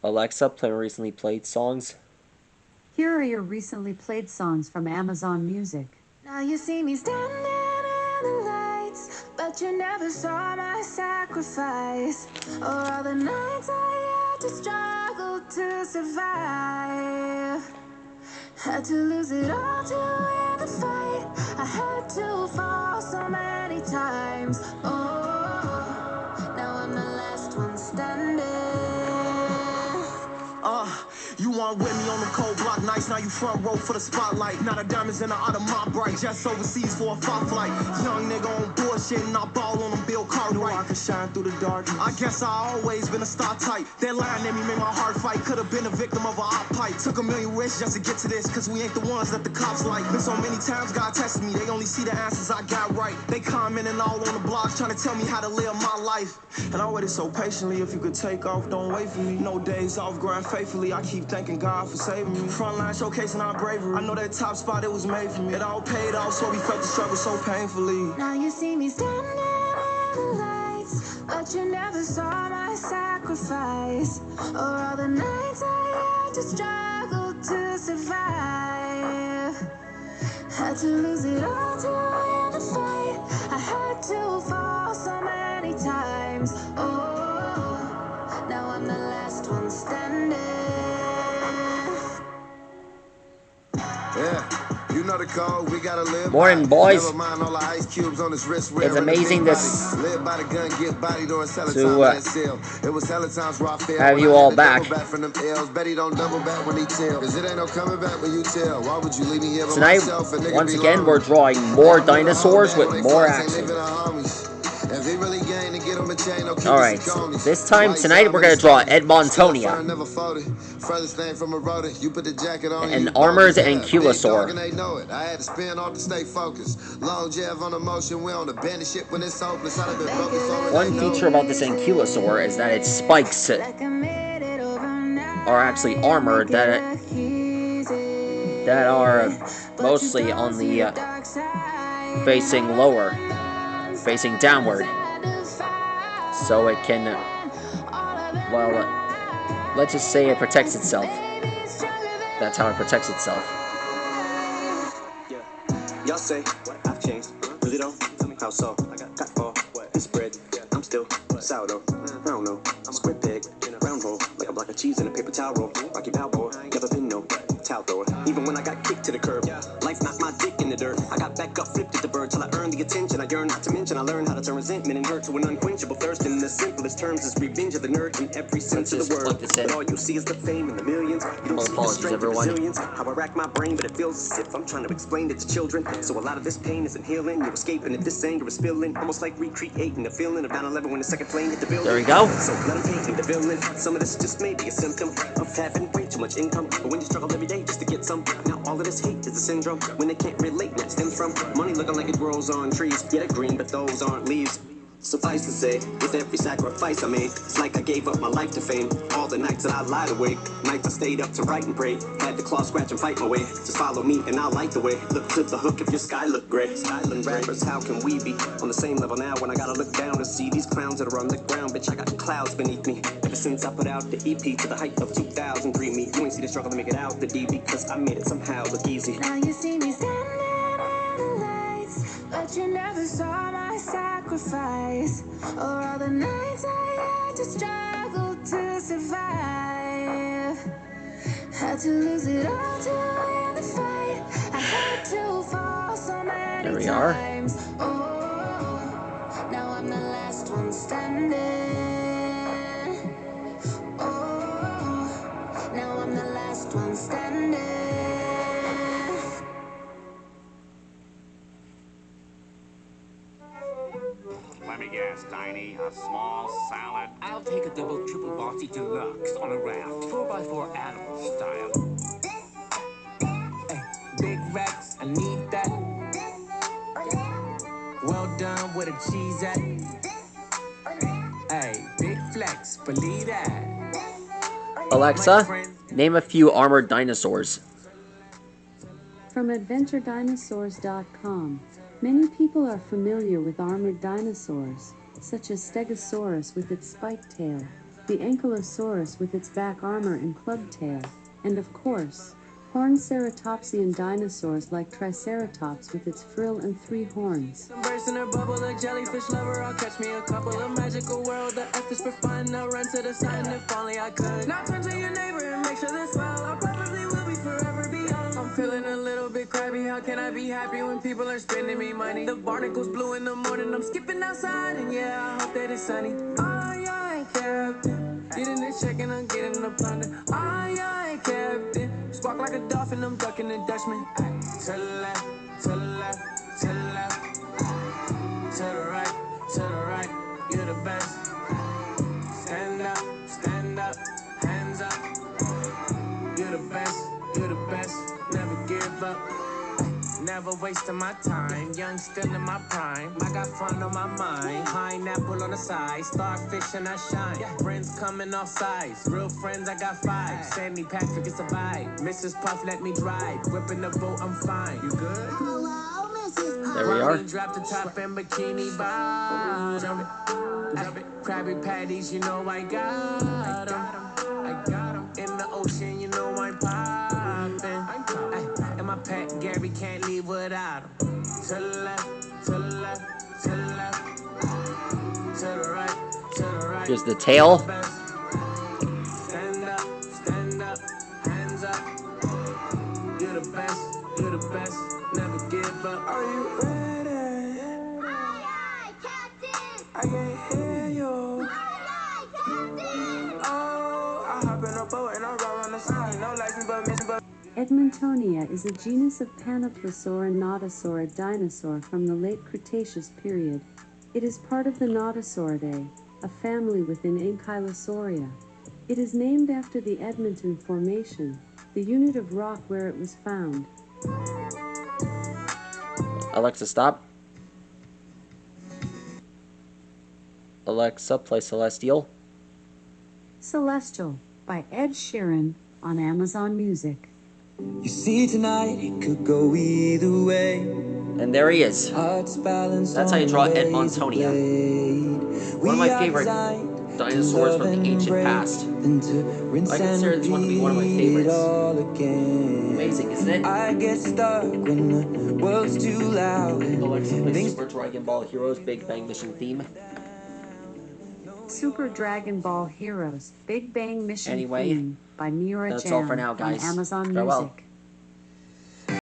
Alexa, play recently played songs. Here are your recently played songs from Amazon Music. Now you see me standing in the lights, but you never saw my sacrifice, or all the nights I had to struggle to survive. Had to lose it all to win the fight. I had to fall so many times. Oh, now I'm the last one standing. You weren't with me on the cold block nights, now you front row for the spotlight. Now the diamonds in the out of my bright, just overseas for a fight flight. Young nigga on bullshit and I ball on them Bill Cartwright. I can shine through the dark. I guess I always been a star type. That line in me made my heart fight. Could've been a victim of a op pipe. Took a million risks just to get to this, cause we ain't the ones that the cops like. Been so many times God tested me, they only see the answers I got right. They commenting all on the blogs trying to tell me how to live my life. And I waited so patiently, if you could take off, don't wait for me. No days off, grind faithfully, I keep thanking God for saving me. Frontline showcasing our bravery. I know that top spot, it was made for me. It all paid off, so we felt the struggle so painfully. Now you see me standing in the lights, but you never saw my sacrifice, or all the nights I had to struggle to survive. Had to lose it all to win the fight. I had to fall so many times. Oh, now I'm the last one standing. Yeah, you know the code, we gotta live. Morning, boys. Never mind all the ice cubes on his wrist. It's amazing this live by the gun, get body during to it was hella times where I failed. have you all back. From them L's. Bet he don't double back when he tell. Cause it ain't no coming back when you tell. Why would you leave me here by Tonight, myself? once again, we're drawing more dinosaurs with more action. Alright, this time tonight we're going to draw Edmontonia, an armored Ankylosaur. One feature about this Ankylosaur is that its spikes are actually armored, that are mostly on the facing lower, facing downward. So it can, well, let's just say it protects itself. That's how it protects itself. Y'all say I've changed, really don't? How so? I got fall, this bread, I'm still sourdough. I don't know, square peg, round hole, like a block of cheese in a paper towel roll. Rocky Balboa, never been no towel thrower. Even when I got kicked to the curb, life knocked my dick in the dirt. I got back up, flipped at the bird till I earned the attention I yearn. Not to mention I learned how to turn resentment and hurt to an unquenchable thirst. In the simplest terms is revenge of the nerd in every sense of the word. But all you see is the fame and the millions. You don't see the strength and resilience. How I rack my brain, but it feels as if I'm trying to explain it to children. So a lot of this pain isn't healing. You're escaping if this anger is spilling. Almost like recreating the feeling of 9/11 when the second plane hit the building. There we go. So let them paint me the villain. Some of this just may be a symptom of having way too much income. But when you struggle every day just to get some, now all of this hate is a syndrome. When they can't relate, that stems from money looking like it grows on trees. Yeah, they're green, but those aren't leaves. Suffice to say, with every sacrifice I made, it's like I gave up my life to fame. All the nights that I lied awake, nights I stayed up to write and pray. Had to claw, scratch, and fight my way. Just follow me and I'll light the way. Look to the hook if your sky look gray. Skyland rappers, how can we be on the same level now when I gotta look down to see these clowns that are on the ground? Bitch, I got clouds beneath me. Ever since I put out the EP to the height of 2003, me, you ain't see the struggle to make it out the D because I made it somehow look easy. Now you see me standing in the lights, but you never saw my sacrifice, or all the nights I had to struggle to survive. Had to lose it all to win the fight. I had to fall so many There we are. times. Oh, now I'm the last one standing. Oh, now I'm the last one standing. Let me guess, Tiny. A small salad. I'll take a double triple bossy deluxe on a raft, 4x4 animal style. Hey, big racks, I need that. Well done, where the cheese at? Hey, big flex, believe that. Alexa, name a few armored dinosaurs. From AdventureDinosaurs.com, many people are familiar with armored dinosaurs, such as Stegosaurus with its spiked tail, the Ankylosaurus with its back armor and club tail, and of course, horned ceratopsian dinosaurs like Triceratops with its frill and 3 horns. Embracing her bubble, a jellyfish lover. I'll catch me a couple of magical world. The F is for fun. I'll run to the sun if only I could. Now turn to your neighbor and make sure they're swell. I probably will be forever beyond. I'm feeling a little bit crabby. How can I be happy when people are spending me money? The barnacle's blue in the morning. I'm skipping outside and yeah, I hope that it's sunny. Aye, Captain. Getting the check and I'm getting the plunder. Aye, Captain. Squawk like a dolphin. I'm ducking the Dutchman. Ay, to the left, to the left, to the left. To the right, you're the best. Stand up, hands up. You're the best, never give up. Never wasting my time, young still in my prime. I got fun on my mind, pineapple on the side. Starfish and I shine, friends coming all sides. Real friends, I got 5. Sandy Patrick, it's a vibe. Mrs. Puff, let me drive. Whipping the boat, I'm fine. You good? There we are. Drop the top and bikini bottom. Krabby Patties, you know I got them. In the ocean, you know I'm poppin'. And my pet Gary can't leave without him. To the left, to the left, to the left. To the right, Here's the tail. Stand up, hands up. You're the best, never give up. Are you ready? Aye, Captain! I can't hear you. Aye, Captain! Oh, I hop in a boat and I roll on the side. No license but mission but. Edmontonia is a genus of panoplosaurin nodosaurid dinosaur from the Late Cretaceous Period. It is part of the Nodosauridae, a family within Ankylosauria. It is named after the Edmonton Formation, the unit of rock where it was found. Alexa, stop. Alexa, play Celestial. Celestial by Ed Sheeran on Amazon Music. You see tonight it could go either way. And there he is. Hearts balanced. That's how you draw Edmontonia. One of my favorite dinosaurs from the ancient past. I consider this one to be one of my favorites. Amazing, isn't it? I get stuck when the world's too loud. Alexa, play Super Dragon Ball Heroes Big Bang Mission theme. Super Dragon Ball Heroes Big Bang Mission Anyway, theme by Mira that's Jam all for now, guys. on Amazon Farewell. Music.